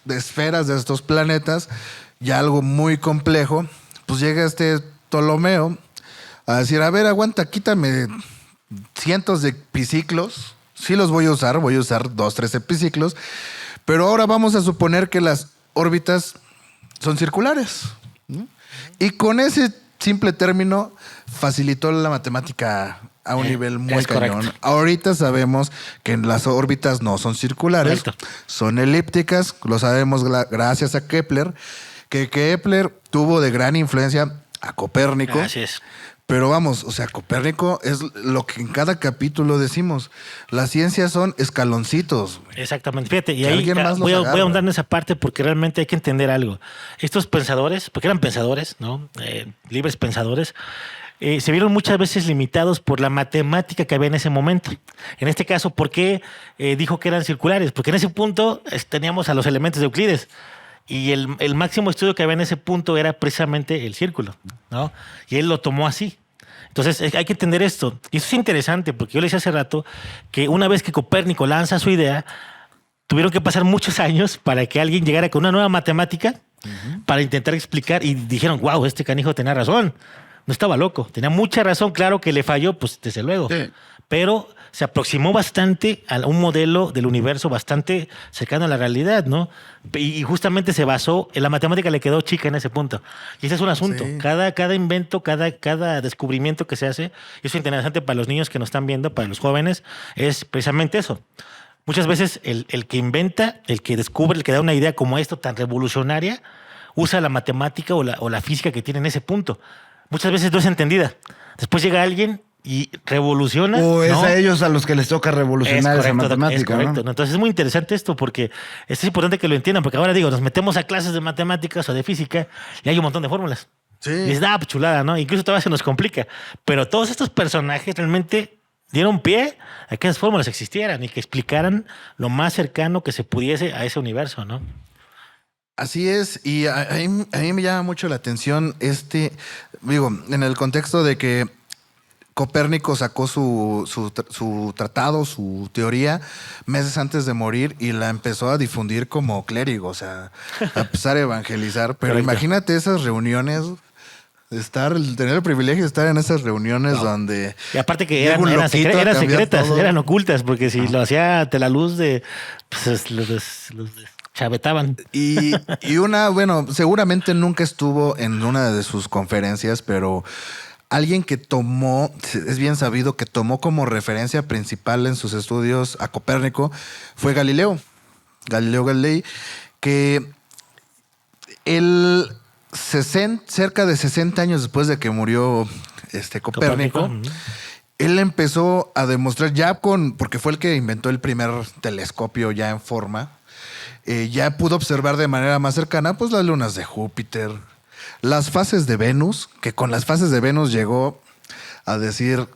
S1: esferas, de estos planetas, ya algo muy complejo, pues llega este Ptolomeo a decir, a ver, aguanta, quítame cientos de epiciclos, sí los voy a usar 2, 3 epiciclos, pero ahora vamos a suponer que las órbitas son circulares, ¿no? Y con ese simple término facilitó la matemática a un nivel muy
S3: es
S1: cañón.
S3: correcto.
S1: Ahorita sabemos que las órbitas no son circulares,
S3: Correcto.
S1: son elípticas, lo sabemos gracias a Kepler, que Kepler tuvo de gran influencia a Copérnico.
S3: Así es.
S1: Pero vamos, o sea, Copérnico es lo que en cada capítulo decimos. Las ciencias son escaloncitos.
S3: Exactamente. Fíjate, y
S1: Que
S3: ahí
S1: alguien más los
S3: voy a
S1: agarra.
S3: ahondar en esa parte porque realmente hay que entender algo. Estos pensadores, porque eran pensadores, ¿no? Libres pensadores, se vieron muchas veces limitados por la matemática que había en ese momento. En este caso, ¿por qué dijo que eran circulares? Porque en ese punto teníamos a los elementos de Euclides. Y el máximo estudio que había en ese punto era precisamente el círculo, ¿no? Y él lo tomó así. Entonces hay que entender esto. Y eso es interesante porque yo le decía hace rato que una vez que Copérnico lanza su idea, tuvieron que pasar muchos años para que alguien llegara con una nueva matemática para intentar explicar y dijeron, wow, este canijo tenía razón. No estaba loco, tenía mucha razón. Claro que le falló, pues desde luego.
S2: Sí.
S3: Pero se aproximó bastante a un modelo del universo bastante cercano a la realidad, ¿no? Y justamente se basó, en la matemática le quedó chica en ese punto. Y ese es un asunto.
S1: Sí.
S3: Cada invento, cada descubrimiento que se hace, y eso es interesante para los niños que nos están viendo, para los jóvenes, es precisamente eso. Muchas veces el que inventa, el que descubre, el que da una idea como esto tan revolucionaria, usa la matemática o la física que tiene en ese punto. Muchas veces no es entendida. Después llega alguien y revoluciona.
S2: O es
S3: ¿no?
S2: a ellos a los que les toca revolucionar esa matemática,
S3: es correcto.
S2: ¿no?
S3: Entonces es muy interesante esto porque es importante que lo entiendan, porque ahora digo, nos metemos a clases de matemáticas o de física y hay un montón de fórmulas.
S1: Sí.
S3: Y es chulada, ¿no? Incluso todavía se nos complica. Pero todos estos personajes realmente dieron pie a que esas fórmulas existieran y que explicaran lo más cercano que se pudiese a ese universo, ¿no?
S1: Así es, y a mí me llama mucho la atención digo, en el contexto de que Copérnico sacó su tratado, su teoría, meses antes de morir y la empezó a difundir como clérigo, o sea, a empezar a evangelizar. Pero
S3: Correcto.
S1: imagínate esas reuniones, tener el privilegio de estar en esas reuniones donde...
S3: Y aparte que
S1: llega
S3: eran,
S1: un
S3: eran
S1: loquito a
S3: eran
S1: cambiar
S3: secretas,
S1: todo.
S3: eran ocultas, porque si lo hacía ante la luz de... Pues los chavetaban.
S1: Y bueno, seguramente nunca estuvo en una de sus conferencias, pero alguien que es bien sabido que tomó como referencia principal en sus estudios a Copérnico fue Galileo Galilei, que él cerca de 60 años después de que murió Copérnico, él empezó a demostrar porque fue el que inventó el primer telescopio ya en forma, ya pudo observar de manera más cercana pues las lunas de Júpiter, las fases de Venus, que con las fases de Venus llegó a decir,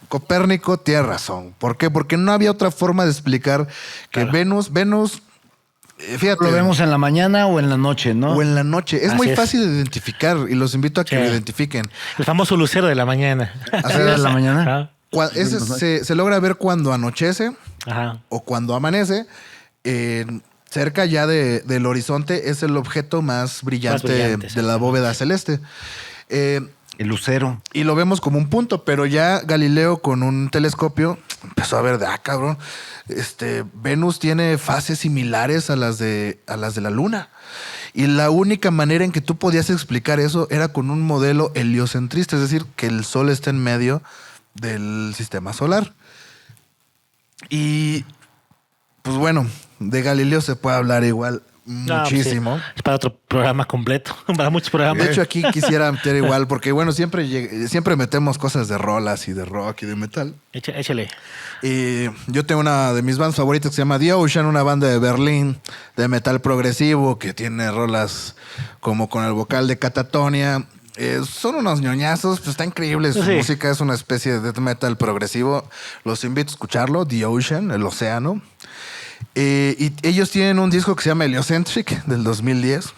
S1: Copérnico tiene razón. ¿Por qué? Porque no había otra forma de explicar que Venus, fíjate.
S2: Lo vemos en la mañana o en la noche, ¿no?
S1: O en la noche. Es
S3: Así
S1: muy
S3: es.
S1: fácil de identificar y los invito a que
S3: Sí.
S1: lo identifiquen.
S3: El famoso lucero de la mañana.
S1: Así
S2: ¿De
S1: es.
S2: la mañana?
S1: Se logra ver cuando anochece
S3: Ajá.
S1: o cuando amanece. Cerca ya del horizonte es el objeto más brillante, de la bóveda celeste.
S2: El lucero.
S1: Y lo vemos como un punto, pero ya Galileo con un telescopio empezó a ver cabrón, Venus tiene fases similares a las de la Luna. Y la única manera en que tú podías explicar eso era con un modelo heliocentrista, es decir, que el Sol está en medio del sistema solar. Y pues bueno, de Galileo se puede hablar igual
S3: No,
S1: muchísimo.
S3: pues sí. Es para otro programa completo, para muchos programas.
S1: De hecho, aquí quisiera meter igual, porque bueno, siempre metemos cosas de rolas y de rock y de metal.
S3: Échale.
S1: Y yo tengo una de mis bandas favoritas que se llama The Ocean, una banda de Berlín de metal progresivo que tiene rolas como con el vocal de Catatonia. Son unos ñoñazos, pues está increíble. Su
S3: Sí.
S1: música es una especie de death metal progresivo. Los invito a escucharlo, The Ocean, el océano. Y ellos tienen un disco que se llama Heliocentric del 2010.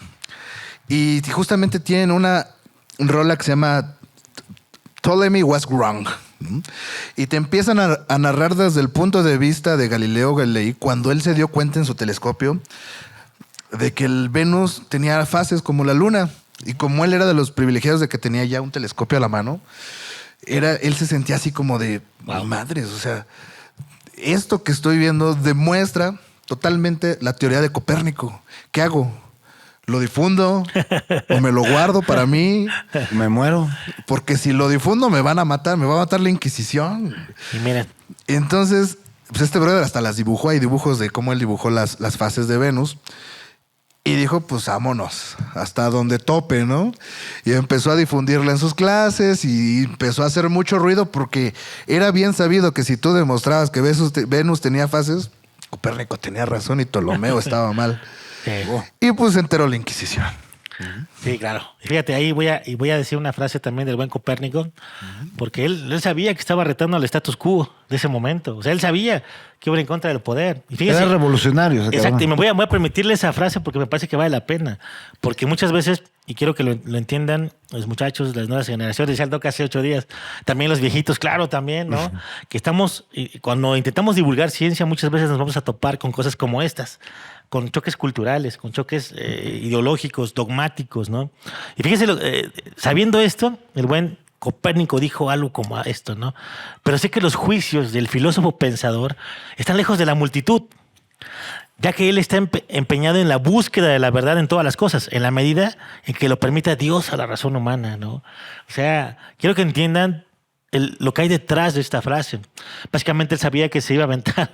S1: Y justamente tienen una rola que se llama Ptolemy Was Wrong. Y te empiezan a narrar desde el punto de vista de Galileo Galilei, cuando él se dio cuenta en su telescopio de que el Venus tenía fases como la Luna. Y como él era de los privilegiados de que tenía ya un telescopio a la mano, él se sentía así como de, madres, o sea, esto que estoy viendo demuestra totalmente la teoría de Copérnico. ¿Qué hago? ¿Lo difundo o me lo guardo para mí?
S2: Me muero.
S1: Porque si lo difundo me van a matar, me va a matar la Inquisición.
S3: Y miren,
S1: Entonces, pues este brother hasta las dibujó. Hay dibujos de cómo él dibujó las fases de Venus. Y dijo, pues vámonos, hasta donde tope, ¿no? Y empezó a difundirla en sus clases y empezó a hacer mucho ruido porque era bien sabido que si tú demostrabas que Venus tenía fases, Copérnico tenía razón y Ptolomeo estaba mal. Y pues se enteró la Inquisición.
S3: sí, claro. Y fíjate, ahí voy a decir una frase también del buen Copérnico, porque él sabía que estaba retando al status quo de ese momento. O sea, él sabía que iba en contra del poder. Y fíjense,
S2: Era revolucionario. ese
S3: exacto, y
S2: cabrón.
S3: me voy a permitirle esa frase porque me parece que vale la pena. Porque muchas veces, y quiero que lo entiendan los muchachos, las nuevas generaciones, decía el Doc hace 8 días, también los viejitos, claro, también, ¿no? Que estamos, y cuando intentamos divulgar ciencia, muchas veces nos vamos a topar con cosas como estas, con choques culturales, con choques ideológicos, dogmáticos, ¿no? Y fíjense, sabiendo esto, el buen Copérnico dijo algo como esto, ¿no? Pero sé que los juicios del filósofo pensador están lejos de la multitud, ya que él está empeñado en la búsqueda de la verdad en todas las cosas, en la medida en que lo permita Dios a la razón humana, ¿no? O sea, quiero que entiendan lo que hay detrás de esta frase. Básicamente él sabía que se iba a aventar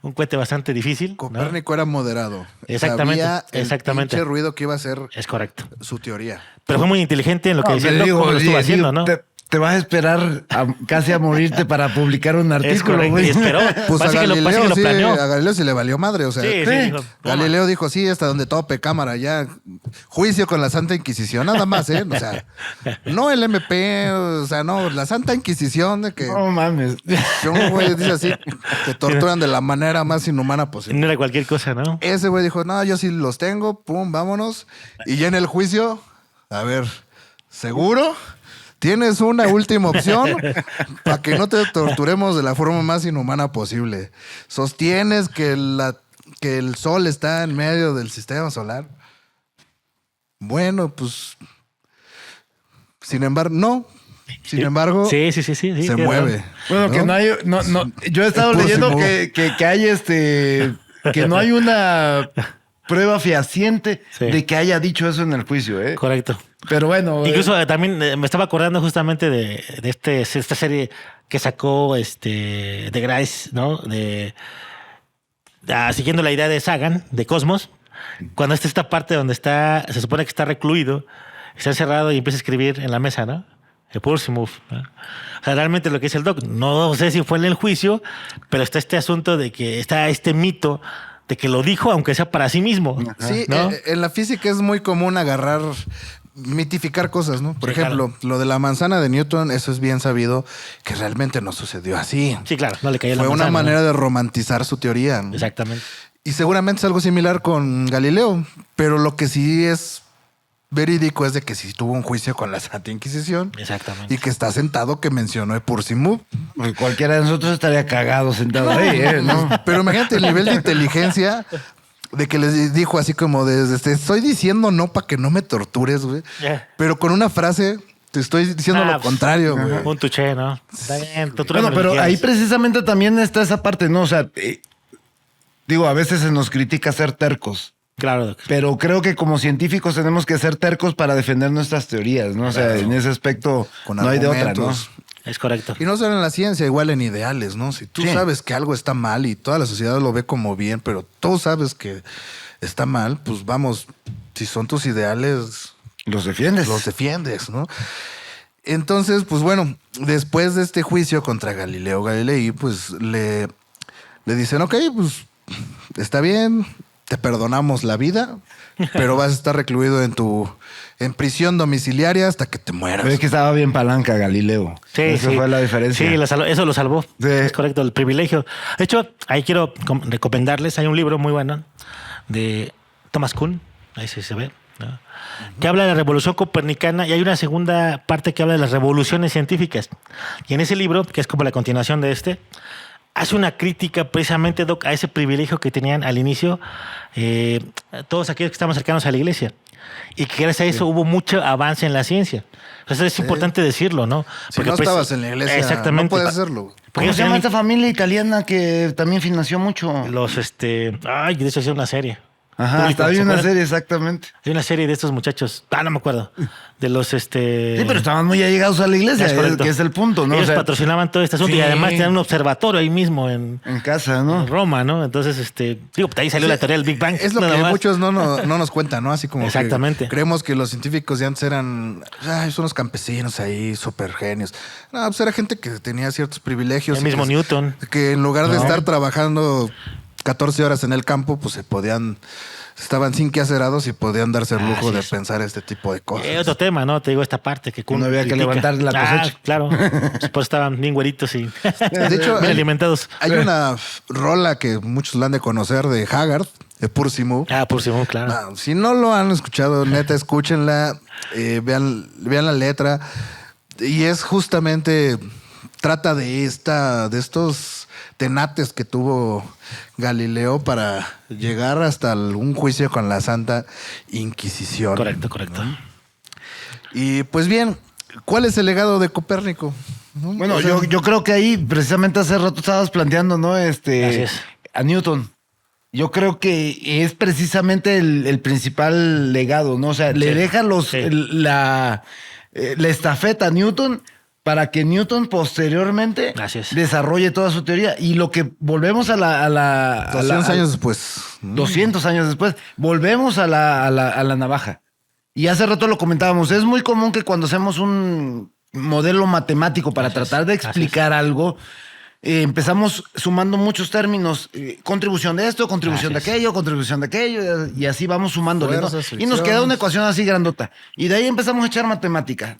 S3: un cohete bastante difícil, ¿no?
S1: Copérnico era moderado.
S3: Exactamente,
S1: Sabía el
S3: exactamente.
S1: pinche ruido que iba a ser
S3: Es correcto.
S1: su teoría.
S3: Pero fue muy inteligente en lo que
S2: No,
S3: decía el
S2: pero
S3: Doc, como lo estuvo
S2: oye,
S3: haciendo, ¿no?
S2: Te vas a esperar casi a morirte para publicar un
S3: Es
S2: artículo,
S3: correcto.
S2: güey.
S3: Y esperó.
S1: Pues a
S3: Parece que
S1: Galileo,
S3: lo
S1: sí,
S3: planeó.
S1: a Galileo sí le valió madre, o sea.
S3: Sí, sí, dijo, toma.
S1: Galileo dijo, sí, hasta donde tope, cámara, ya. Juicio con la Santa Inquisición, nada más, ¿eh? O sea, no el MP, o sea, no, la Santa Inquisición de que,
S2: No mames.
S1: que un güey dice así, te torturan de la manera más inhumana posible.
S3: No era cualquier cosa, ¿no?
S1: Ese güey dijo, no, yo sí los tengo, pum, vámonos. Y ya en el juicio, a ver, ¿seguro? Tienes una última opción para que no te torturemos de la forma más inhumana posible. ¿Sostienes que el Sol está en medio del sistema solar? Bueno, pues... Sin embargo, no. Sin embargo,
S3: Sí, sí,
S1: se
S3: tiene
S1: mueve.
S3: razón.
S2: Bueno,
S1: ¿no?
S2: que no hay. Yo he estado
S1: Puro
S2: leyendo
S1: Simón.
S2: que hay que no hay una prueba fehaciente
S3: Sí.
S2: de que haya dicho eso en el juicio, ¿eh?
S3: Correcto.
S2: Pero bueno.
S3: Incluso también me estaba acordando justamente de esta serie que sacó de Grace, ¿no? Siguiendo la idea de Sagan, de Cosmos, cuando esta parte donde se supone que está recluido, está encerrado y empieza a escribir en la mesa, ¿no? el Pursimov, ¿no? O sea, realmente lo que dice el doc, no sé si fue en el juicio, pero está este asunto de que está este mito de que lo dijo, aunque sea para sí mismo.
S1: Sí,
S3: ¿no?
S1: en la física es muy común mitificar cosas, ¿no? Por
S3: Sí,
S1: ejemplo,
S3: claro.
S1: lo de la manzana de Newton, eso es bien sabido que realmente no sucedió así.
S3: Sí, claro, no le cayó la
S1: Fue una
S3: manzana,
S1: manera
S3: ¿no?
S1: de romantizar su teoría, ¿no?
S3: Exactamente.
S1: Y seguramente es algo similar con Galileo, pero lo que sí es verídico es de que sí tuvo un juicio con la Santa Inquisición
S3: Exactamente.
S1: y que está sentado que mencionó el Pursimov.
S2: Porque cualquiera de nosotros estaría cagado sentado ahí, ¿no?
S1: Pero imagínate el nivel de inteligencia de que les dijo así como te estoy diciendo no para que no me tortures, güey.
S3: Yeah.
S1: Pero con una frase te estoy diciendo lo
S3: Pues,
S1: contrario, güey.
S3: un tuché, ¿no? Está bien, tortúrame
S2: Bueno,
S3: lo que
S2: pero ahí
S3: quieras.
S2: precisamente también está esa parte, ¿no? O sea, digo, a veces se nos critica ser tercos.
S3: Claro, doc.
S2: Pero creo que como científicos tenemos que ser tercos para defender nuestras teorías, ¿no? O sea, en ese aspecto
S1: Con
S2: no hay de otra, ¿no?
S1: argumentos.
S3: Es correcto.
S1: Y no solo en la ciencia, igual en ideales, ¿no? Si tú
S2: Sí.
S1: sabes que algo está mal y toda la sociedad lo ve como bien, pero tú sabes que está mal, pues vamos, si son tus ideales,
S2: Los defiendes.
S1: los defiendes, ¿no? Entonces, pues bueno, después de este juicio contra Galileo Galilei, pues le dicen, ok, pues está bien, te perdonamos la vida, pero vas a estar recluido en prisión domiciliaria hasta que te mueras.
S2: Pero es que estaba bien palanca Galileo.
S3: Sí,
S2: Esa
S3: sí.
S2: fue la diferencia.
S3: Sí, eso lo salvó.
S2: Sí.
S3: Es correcto, el privilegio. De hecho, ahí quiero recomendarles, hay un libro muy bueno de Thomas Kuhn, ahí sí se ve, ¿no? Que habla de la revolución copernicana y hay una segunda parte que habla de las revoluciones científicas. Y en ese libro, que es como la continuación de este, hace una crítica precisamente, Doc, a ese privilegio que tenían al inicio todos aquellos que estamos cercanos a la iglesia. Y que gracias a eso hubo mucho avance en la ciencia. Entonces es importante decirlo, ¿no?
S1: Si no estabas en la iglesia,
S3: exactamente,
S1: no puedes hacerlo.
S3: Porque
S2: ¿Cómo se llama
S3: ellos
S2: esta familia italiana que también financió mucho?
S3: tenían ay, de hecho hacía una serie.
S2: Ajá,
S3: Público,
S2: está
S3: ¿se
S2: bien una
S3: acuerdan?
S2: serie, exactamente.
S3: Hay una serie de estos muchachos, no me acuerdo, de los
S2: Sí, pero estaban muy allegados a la iglesia,
S3: Es correcto.
S2: que es el punto, ¿no?
S3: Ellos
S2: O sea,
S3: patrocinaban todo este asunto y
S2: sí.
S3: además tenían un observatorio ahí mismo en
S2: casa, ¿no?
S3: Roma, ¿no? Entonces, digo, pues ahí salió la teoría del Big Bang.
S1: Es lo
S3: nada
S1: que
S3: más.
S1: muchos no nos cuentan, ¿no? Así como
S3: Exactamente.
S1: que creemos que los científicos de antes eran son unos campesinos ahí, súper genios. No, pues era gente que tenía ciertos privilegios.
S3: El
S1: y
S3: mismo
S1: que,
S3: Newton.
S1: Que en lugar de
S3: No.
S1: estar trabajando 14 horas en el campo, pues estaban sin quehaceраdos y podían darse el lujo
S3: Así
S1: de
S3: es.
S1: pensar este tipo de cosas.
S3: Otro tema, ¿no? Te digo esta parte que Kuhn
S2: No había que
S3: critica.
S2: levantar la cosecha.
S3: Claro. Pues estaban bien güeritos y
S1: De hecho,
S3: bien alimentados.
S1: hay una rola que muchos la han de conocer de Haggard, de Pursimov.
S3: Por Simón, claro.
S1: No, si no lo han escuchado, neta, escúchenla, vean la letra. Y es justamente, trata de estos tenates que tuvo Galileo para llegar hasta un juicio con la Santa Inquisición.
S3: Correcto.
S1: Y pues bien, ¿cuál es el legado de Copérnico? ¿No?
S2: Bueno,
S1: O sea,
S2: yo creo que ahí precisamente hace rato estabas planteando, ¿no?
S3: Así es.
S2: A Newton. Yo creo que es precisamente el principal legado, ¿no? O sea, le deja la estafeta a Newton para que Newton posteriormente
S3: Así es.
S2: desarrolle toda su teoría. Y lo que volvemos a la
S1: 200 años después.
S2: 200 años después, volvemos a la navaja. Y hace rato lo comentábamos, es muy común que cuando hacemos un modelo matemático para tratar de explicar algo, empezamos sumando muchos términos, contribución de esto, contribución de aquello, y así vamos sumándole, ¿no?
S1: Fuerzas,
S2: Y nos queda una
S1: fricciones.
S2: ecuación así grandota. Y de ahí empezamos a echar matemática,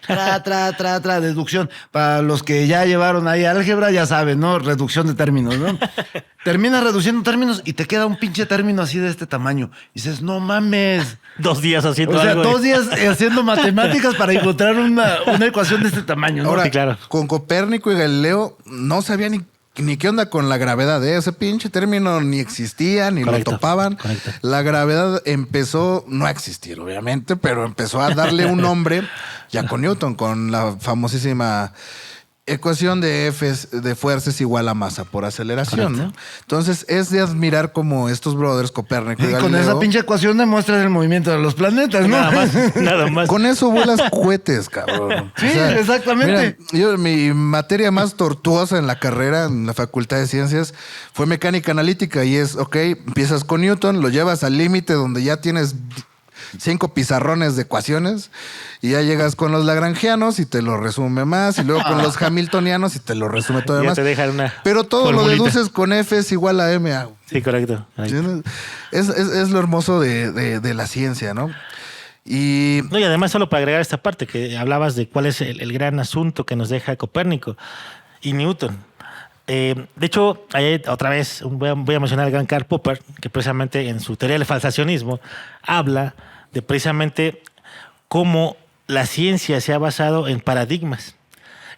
S2: deducción. Para los que ya llevaron ahí álgebra, ya saben, ¿no? Reducción de términos, ¿no? Terminas reduciendo términos y te queda un pinche término así de este tamaño. Y dices, no mames.
S3: 2 días haciendo
S2: O sea,
S3: algo.
S2: 2 días haciendo matemáticas para encontrar una ecuación de este tamaño, ¿no?
S1: Ahora,
S3: Sí, claro.
S1: con Copérnico y Galileo no sabían ni qué onda con la gravedad. Ese pinche término ni existía, ni
S3: Correcto,
S1: lo topaban.
S3: correcto.
S1: La gravedad empezó no a existir, obviamente, pero empezó a darle un nombre ya con Newton, con la famosísima ecuación de F de fuerza es igual a masa por aceleración, ¿no? Entonces es de admirar como estos brothers Copérnico y
S2: Y
S1: Galileo.
S2: con esa pinche ecuación demuestras el movimiento de los planetas, ¿no?
S3: Nada más.
S1: Con eso vuelas cohetes, cabrón.
S2: Sí, exactamente.
S1: Mira, mi materia más tortuosa en la carrera, en la Facultad de Ciencias, fue mecánica analítica y es, ok, empiezas con Newton, lo llevas al límite donde ya tienes 5 pizarrones de ecuaciones y ya llegas con los lagrangianos y te lo resume más y luego con los hamiltonianos y te lo resume todo
S3: Ya
S1: demás.
S3: te dejan una
S1: Pero todo lo
S3: formulita.
S1: deduces con F es igual a MA.
S3: Sí, correcto.
S1: Es lo hermoso de la ciencia, ¿no? Y
S3: No, y además, solo para agregar esta parte, que hablabas de cuál es el gran asunto que nos deja Copérnico y Newton. De hecho, ahí otra vez voy a mencionar al gran Karl Popper, que precisamente en su teoría del falsacionismo habla de precisamente cómo la ciencia se ha basado en paradigmas.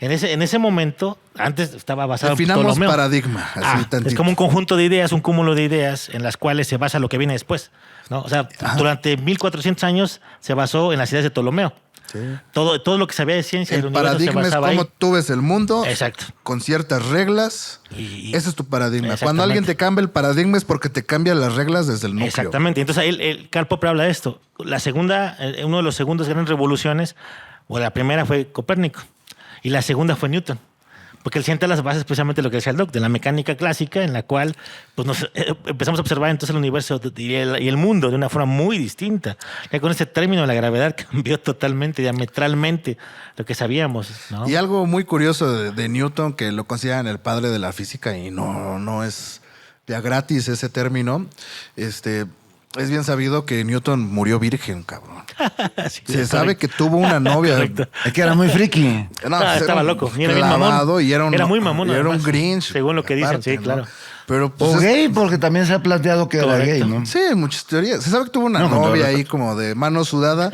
S3: En ese momento, antes estaba basado en
S1: definamos
S3: Ptolomeo.
S1: paradigma. Así
S3: Es
S1: tantito.
S3: como un conjunto de ideas, un cúmulo de ideas en las cuales se basa lo que viene después, ¿no? O sea, durante 1400 años se basó en las ideas de Ptolomeo.
S1: Sí.
S3: Todo lo que sabía de ciencia del
S1: El
S3: universo se
S1: paradigma es
S3: basaba
S1: cómo
S3: ahí.
S1: tú ves el mundo
S3: Exacto.
S1: con ciertas reglas.
S3: Y-
S1: Ese es tu paradigma.
S3: Exactamente.
S1: Cuando alguien te cambia el paradigma es porque te cambia las reglas desde el núcleo.
S3: Exactamente. Entonces, ahí Karl Popper habla de esto. La segunda, uno de los segundos grandes revoluciones, o la primera fue Copérnico, y la segunda fue Newton. Porque él sienta las bases precisamente de lo que decía el Doc, de la mecánica clásica, en la cual pues, nos empezamos a observar entonces el universo y el mundo de una forma muy distinta. Ya con ese término de la gravedad cambió totalmente, diametralmente lo que sabíamos, ¿no?
S1: Y algo muy curioso de Newton, que lo consideran el padre de la física y no es ya gratis ese término, es bien sabido que Newton murió virgen, cabrón.
S3: Sí,
S1: Se sabe que tuvo una novia.
S3: Correcto.
S2: Es que era muy friki.
S1: No,
S3: Ah,
S1: pues
S3: estaba
S1: un
S3: loco. Y era bien
S1: clavado
S3: mamón.
S1: y era
S3: Muy mamón,
S1: y era un
S3: además,
S1: Grinch.
S3: según lo que dicen,
S1: aparte,
S3: sí,
S1: ¿no?
S3: claro.
S1: Pero pues
S2: O gay, porque también se ha planteado que era
S3: Correcto.
S2: gay, ¿no?
S1: sí, hay muchas teorías. Se sabe que tuvo una
S2: No, con todo
S1: novia ahí
S2: respeto.
S1: como de mano sudada,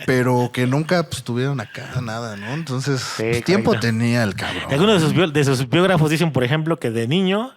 S1: pero que nunca pues, tuvieron acá nada, ¿no? Entonces,
S3: Sí,
S1: pues, tiempo
S3: correcto.
S1: tenía el cabrón.
S3: Y algunos de sus biógrafos dicen, por ejemplo, que de niño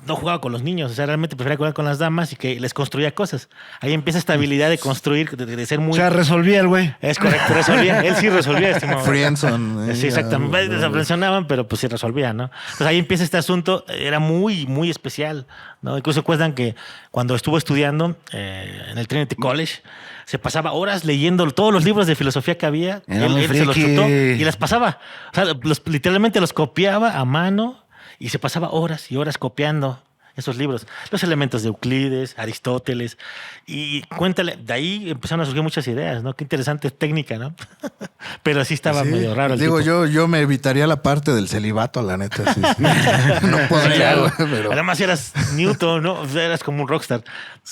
S3: no jugaba con los niños, o sea, realmente prefería jugar con las damas y que les construía cosas. Ahí empieza esta habilidad de construir, de ser
S2: O
S3: muy...
S2: sea, resolvía el güey.
S3: Es correcto, resolvía. Él sí resolvía, estimado.
S1: Friendzone.
S3: Sí, exactamente. Desaprensionaban, pero pues sí resolvía, ¿no? Entonces ahí empieza este asunto, era muy, muy especial, ¿no? Incluso cuentan que cuando estuvo estudiando en el Trinity College, se pasaba horas leyendo todos los libros de filosofía que había.
S2: Era muy
S3: Se los
S2: friki.
S3: chutó y las pasaba. O sea, literalmente los copiaba a mano y se pasaba horas y horas copiando esos libros. Los elementos de Euclides, Aristóteles. Y cuéntale, de ahí empezaron a surgir muchas ideas, ¿no? Qué interesante técnica, ¿no? Pero sí estaba
S1: Sí.
S3: medio raro el
S1: Digo,
S3: tipo.
S1: yo me evitaría la parte del celibato, la neta. Sí, sí. No podría,
S3: Claro.
S1: güey, pero...
S3: Además eras Newton, ¿no? O sea, eras como un rockstar.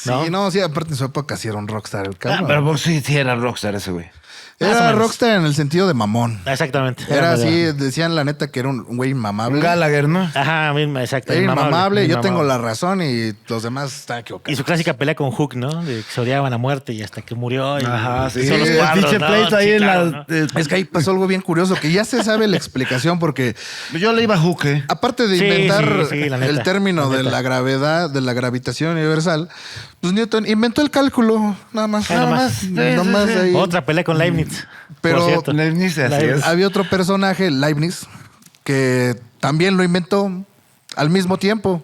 S3: ¿no?
S1: Sí, no, sí, aparte en su época sí era un rockstar el cabrón.
S2: Pero vos sí era rockstar ese güey.
S3: Más o
S1: Era
S3: menos.
S1: rockstar en el sentido de mamón.
S3: Exactamente.
S1: Era así,
S3: medio-
S1: decían la neta que era un güey inmamable.
S2: Un Gallagher, ¿no?
S3: Ajá, misma, exacto.
S1: Era inmamable, yo tengo la
S3: inmamable.
S1: razón y los demás están
S3: Y
S1: equivocados.
S3: su clásica pelea con Hook, ¿no? De que se odiaban a muerte y hasta que murió. Y
S2: Ajá, sí.
S3: hizo los
S2: El
S3: cuadros,
S2: pinche
S3: ¿no?
S2: pleito ahí
S3: Sí,
S2: en
S3: claro,
S2: la...
S3: ¿no?
S1: Es que ahí pasó algo bien curioso, que ya se sabe la explicación porque
S2: Yo le iba a Hook, ¿eh?
S1: aparte de
S3: Sí,
S1: inventar
S3: sí, la neta,
S1: el término
S3: la
S1: de
S3: neta.
S1: la gravedad, de la gravitación universal, pues Newton inventó el cálculo, nada más.
S3: Nada más.
S2: Sí,
S1: Nada
S2: sí,
S1: más
S2: sí.
S1: ahí.
S3: Otra pelea con Leibniz.
S1: Pero
S3: por cierto.
S2: Leibniz, así es.
S1: Había otro personaje, Leibniz, que también lo inventó al mismo tiempo.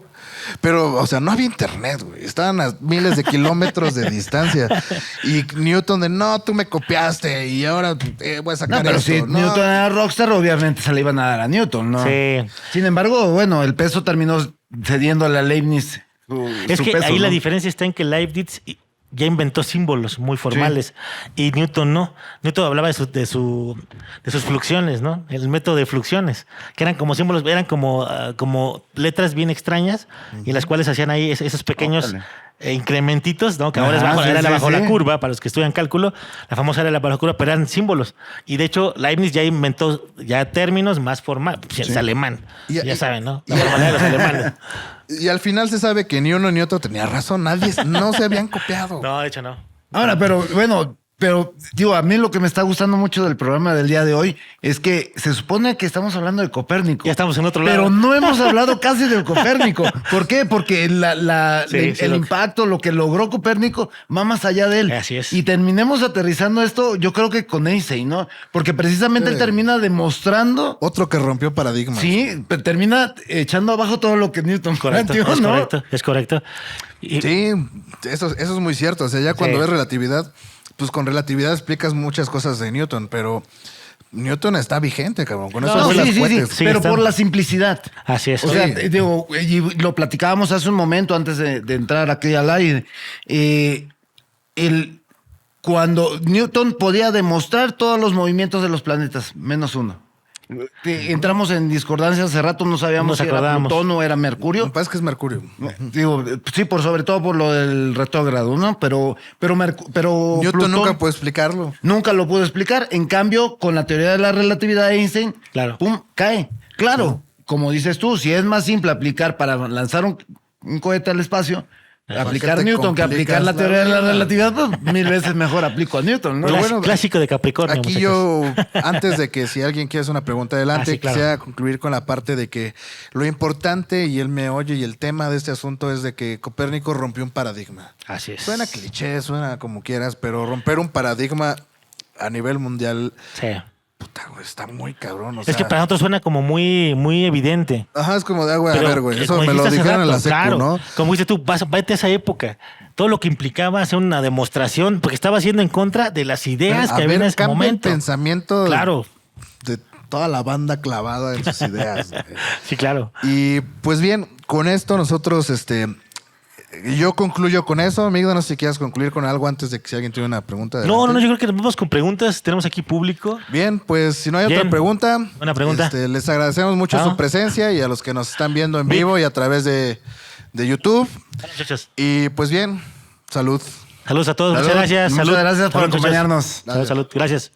S1: Pero, o sea, no había internet, güey. Estaban a miles de kilómetros de distancia. Y Newton de, no, tú me copiaste y ahora voy a
S2: No,
S1: sacar
S2: pero
S1: esto.
S2: si
S1: No.
S2: Newton era rockstar, obviamente se le iban a dar a Newton, ¿no?
S3: Sí.
S2: Sin embargo, bueno, el peso terminó cediéndole a Leibniz.
S3: Es
S2: su
S3: que
S2: peso,
S3: ahí la
S2: ¿no?
S3: diferencia está en que Leibniz ya inventó símbolos muy formales y Newton no. Newton hablaba de sus fluxiones, ¿no? El método de fluxiones, que eran como símbolos, eran como letras bien extrañas y en las cuales hacían ahí esos pequeños
S2: Órale.
S3: incrementitos, ¿no? Que ahora
S2: Ajá, sí,
S3: era
S2: sí,
S3: bajo la
S2: sí.
S3: curva, para los que estudian cálculo, la famosa era la bajo la curva, pero eran símbolos. Y de hecho, Leibniz ya inventó ya términos más formales, es alemán,
S1: Y-
S3: ya
S1: y-
S3: saben, ¿no? La formalidad de los alemanes.
S1: Y al final se sabe que ni uno ni otro tenía razón. No se habían copiado.
S3: No, de hecho no.
S2: Ahora, pero bueno, digo, a mí lo que me está gustando mucho del programa del día de hoy es que se supone que estamos hablando de Copérnico.
S3: Ya estamos en otro lado.
S2: Pero no hemos hablado casi del Copérnico. ¿Por qué? Porque
S3: Sí,
S2: el
S3: lo-
S2: impacto, lo que logró Copérnico, va más allá de él.
S3: Así es.
S2: Y terminemos aterrizando esto, yo creo que con Einstein, ¿no? Porque precisamente él termina demostrando,
S1: Otro que rompió paradigmas.
S2: sí, termina echando abajo todo lo que Newton
S3: Correcto,
S2: planteó,
S3: es
S2: ¿no?
S3: correcto, es correcto. Y-
S1: Sí, eso es muy cierto. O sea, ya cuando
S3: Sí.
S1: ves relatividad, pues con relatividad explicas muchas cosas de Newton, pero Newton está vigente, cabrón. Con eso
S2: No,
S1: vuelas
S2: sí, sí, sí,
S1: cohetes.
S3: Sí,
S2: pero
S3: está-
S2: por la simplicidad.
S3: Así es.
S2: O sea,
S1: Sí.
S2: digo, y lo platicábamos hace un momento antes de entrar aquí al aire. cuando Newton podía demostrar todos los movimientos de los planetas, menos uno. Entramos en discordancia hace rato, no sabíamos
S3: Nos
S2: si era
S3: acordamos.
S2: Plutón o era
S1: Me
S2: Mercurio.
S1: parece que es Mercurio.
S2: Digo, sí, sobre todo por lo del retrógrado, ¿no? Pero
S1: Newton
S2: Plutón
S1: nunca puede explicarlo.
S2: nunca lo pudo explicar. En cambio, con la teoría de la relatividad de Einstein,
S3: Claro.
S2: pum, cae. Claro, como dices tú, si es más simple aplicar para lanzar un cohete al espacio, aplicar
S1: te
S2: Newton que aplicar la
S1: complicas
S2: teoría de la
S1: vida.
S2: relatividad, pues 1000 veces mejor aplico a Newton, ¿no?
S1: Pero bueno,
S3: Clásico de Capricornio.
S1: Aquí
S3: muchachos.
S1: yo, antes de que si alguien quiere hacer una pregunta adelante,
S3: Sí, claro.
S1: quisiera concluir con la parte de que lo importante y el meollo y el tema de este asunto es de que Copérnico rompió un paradigma.
S3: Así es.
S1: Suena cliché, suena como quieras, pero romper un paradigma a nivel mundial,
S3: Sí.
S1: puta, güey, está muy cabrón. O
S3: Es
S1: sea,
S3: que para nosotros suena como muy evidente.
S1: Ajá, es como de agua, a
S3: Pero,
S1: ver, güey. Eso
S3: como
S1: me lo
S3: dijiste hace
S1: dijeron en la
S3: rato,
S1: secu,
S3: claro,
S1: ¿no?
S3: Como dices tú, vete a esa época. Todo lo que implicaba hacer una demostración, porque estaba haciendo en contra de las ideas
S1: A
S3: que había
S1: ver,
S3: en ese
S1: cambia
S3: momento.
S1: el pensamiento
S3: Claro,
S1: de toda la banda clavada en sus ideas. güey.
S3: sí, claro.
S1: Y pues bien, con esto nosotros, yo concluyo con eso. Amigos, no sé si quieras concluir con algo antes de que si alguien tiene una pregunta.
S3: No,
S1: adelante.
S3: yo creo que nos vamos con preguntas. Tenemos aquí público.
S1: Bien, pues si no hay
S3: Bien.
S1: otra pregunta,
S3: Buena pregunta.
S1: les agradecemos mucho
S3: Ah.
S1: su presencia y a los que nos están viendo en
S3: Bien.
S1: vivo y a través de YouTube.
S3: Bueno, muchachos,
S1: Y pues bien, salud.
S3: saludos a todos.
S2: Salud.
S3: Muchas gracias.
S2: Muchas
S3: Salud.
S2: gracias por
S3: Salud, muchachos.
S2: acompañarnos.
S3: Salud, salud. Gracias.